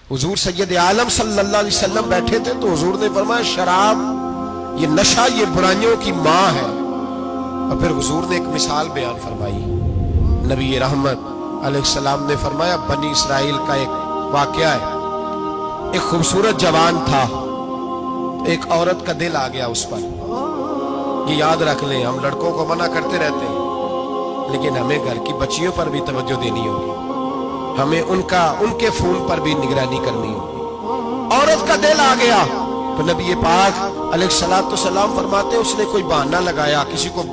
हुजूर सैयद आलम सल्लल्लाहु अलैहि वसल्लम बैठे थे तो हुजूर ने फरमाया शराब, ये नशा, ये बुराइयों की माँ है। और फिर हुजूर ने एक मिसाल बयान फरमाई। नबी रहमत अलैहिस्सलाम ने फरमाया बनी इसराइल का एक वाकया है। एक खूबसूरत जवान था, एक औरत का दिल आ गया उस पर। ये याद रख लें, हम लड़कों को मना करते रहते हैं, लेकिन हमें घर की बच्चियों पर भी तवज्जो देनी होगी, हमें उनके खून पर भी निगरानी करनी होगी। औरत का दिल आ गया तो नबी पाक अलैहिस्सलाम फरमाते उसने कोई बहाना लगाया, किसी को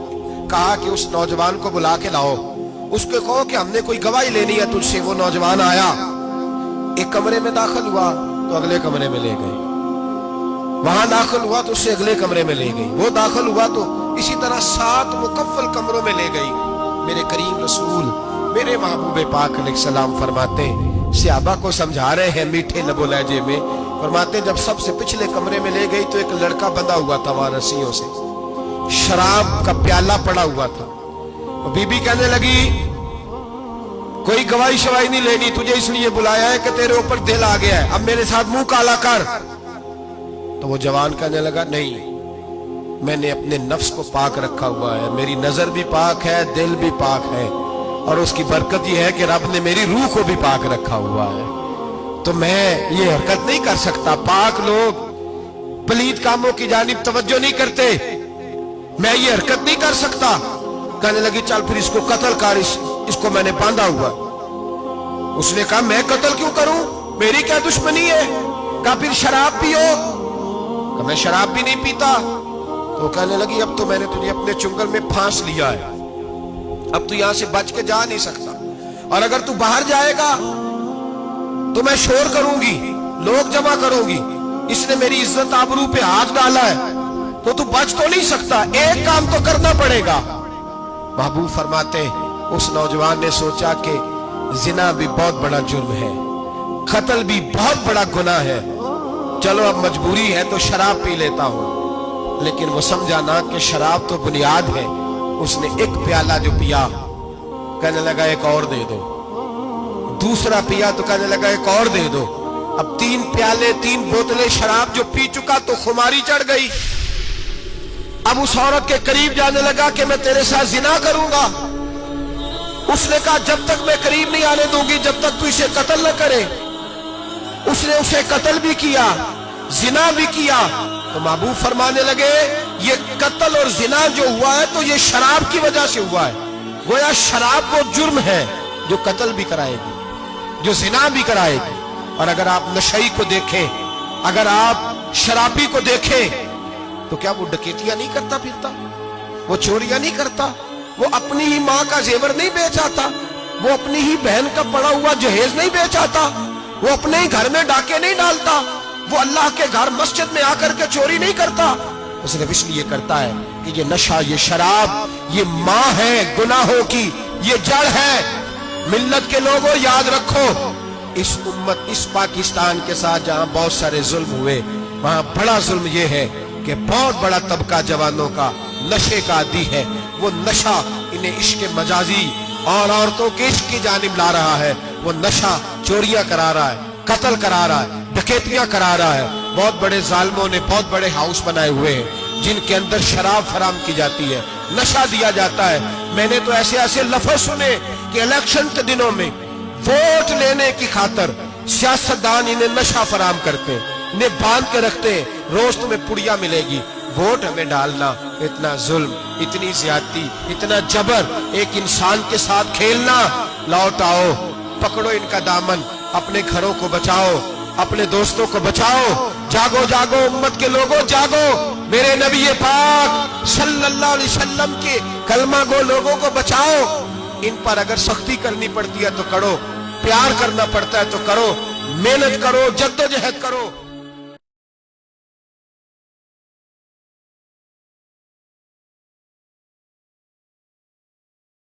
कहा कि उस नौजवान को बुला के लाओ, उसको कहो कि हमने कोई गवाही लेनी है तुझसे। वो नौजवान आया, एक कमरे में दाखिल हुआ तो अगले कमरे में ले गए, वहां दाखिल हुआ तो उससे अगले कमरे में ले गई, वो दाखिल हुआ तो इसी तरह 7 मुकफ्फल कमरों में ले गई। मेरे करीम रसूल मेरे महबूब पाक अलैहिस्सलाम फरमाते, सहाबा को समझा रहे हैं मीठे लबो लहजे में, फरमाते जब सबसे पिछले कमरे में ले गई तो एक लड़का बंधा हुआ था वहां रस्सियों से, शराब का प्याला पड़ा हुआ था। बीबी कहने लगी कोई गवाही शवाही नहीं लेनी, तुझे इसलिए बुलाया है कि तेरे ऊपर दिल आ गया है, अब मेरे साथ मुंह काला कर। तो वो जवान कहने लगा नहीं, मैंने अपने नफ्स को पाक रखा हुआ है, मेरी नजर भी पाक है, दिल भी पाक है, और उसकी बरकत यह है कि रब ने मेरी रूह को भी पाक रखा हुआ है, तो मैं ये हरकत नहीं कर सकता। पाक लोग पलीत कामों की जानिब तवज्जो नहीं करते, मैं ये हरकत नहीं कर सकता। कहने लगी चल फिर इसको कत्ल कर, इसको मैंने बांधा हुआ। उसने कहा मैं कत्ल क्यों करूं, मेरी क्या दुश्मनी है। कहा फिर शराब पियो, कहा मैं शराब भी नहीं पीता। तो कहने लगी अब तो मैंने तुझे अपने चुंगल में फांस लिया है, अब तू यहां से बच के जा नहीं सकता, और अगर तू बाहर जाएगा तो मैं शोर करूंगी, लोग जमा करूंगी, इसने मेरी इज्जत आबरू पे हाथ डाला है, तो तू बच तो नहीं सकता, एक काम तो करना पड़ेगा। महबूब फरमाते उस नौजवान ने सोचा कि जिना भी बहुत बड़ा जुर्म है, कत्ल भी बहुत बड़ा गुनाह है, चलो अब मजबूरी है तो शराब पी लेता हूं। लेकिन वो समझा ना कि शराब तो बुनियाद है। उसने एक प्याला जो पिया, कहने लगा एक और दे दो, दूसरा पिया तो कहने लगा एक और दे दो। अब 3 प्याले 3 बोतलें शराब जो पी चुका तो खुमारी चढ़ गई। अब उस औरत के करीब जाने लगा कि मैं तेरे साथ जिना करूंगा। उसने कहा जब तक मैं करीब नहीं आने दूंगी जब तक तू इसे कत्ल न करे। उसने उसे कत्ल भी किया, जिना भी किया। तो महबूब फरमाने लगे ये कत्ल और जिना जो हुआ है तो ये शराब की वजह से हुआ है। गोया शराब वो जुर्म है जो कत्ल भी कराएगी, जो जिना भी कराएगी। और अगर आप नशई को देखें, अगर आप शराबी को देखें, तो क्या वो डकैतियां नहीं करता फिरता, वो चोरियां नहीं करता, वो अपनी ही माँ का जेवर नहीं बेच आता, वो अपनी ही बहन का पड़ा हुआ जहेज नहीं बेच आता, वो अपने ही घर में डाके नहीं डालता, वो अल्लाह के घर मस्जिद में आकर के चोरी नहीं करता। वो सिर्फ इसलिए करता है कि ये नशा, ये शराब, ये माँ है गुनाहों की, ये जड़ है। मिल्लत के लोगों याद रखो, इस उम्मत, इस पाकिस्तान के साथ जहां बहुत सारे जुल्म हुए, वहां बड़ा जुल्म ये है कि बहुत बड़ा तबका जवानों का नशे का आदी है। वो नशा इन्हें इश्क मजाजी और औरतों के इश्क की जानिब ला रहा है। वो नशा चोरियां करा रहा है, कत्ल करा रहा है, डकैतियां करा रहा है। बहुत बड़े जालिमों ने बहुत बड़े हाउस बनाए हुए हैं जिनके अंदर शराब फराम की जाती है, नशा दिया जाता है। मैंने तो ऐसे ऐसे लफ्ज सुने कि इलेक्शन के दिनों में वोट लेने की खातर सियासतदान इन्हें नशा फराम करते हैं, इन्हें बांध के रखते हैं, रोज तुम्हें पुड़िया मिलेगी, वोट हमें डालना। इतना जुल्म, इतनी ज्यादती, इतना जबर, एक इंसान के साथ खेलना। लौट आओ, पकड़ो इनका दामन, अपने घरों को बचाओ, अपने दोस्तों को बचाओ। जागो जागो उम्मत के लोगों, जागो। मेरे नबी पाक सल्लल्लाहु अलैहि वसल्लम के कलमा गो लोगों को बचाओ। इन पर अगर सख्ती करनी पड़ती है तो करो, प्यार करना पड़ता है तो करो, मेहनत करो, जद्दोजहद करो।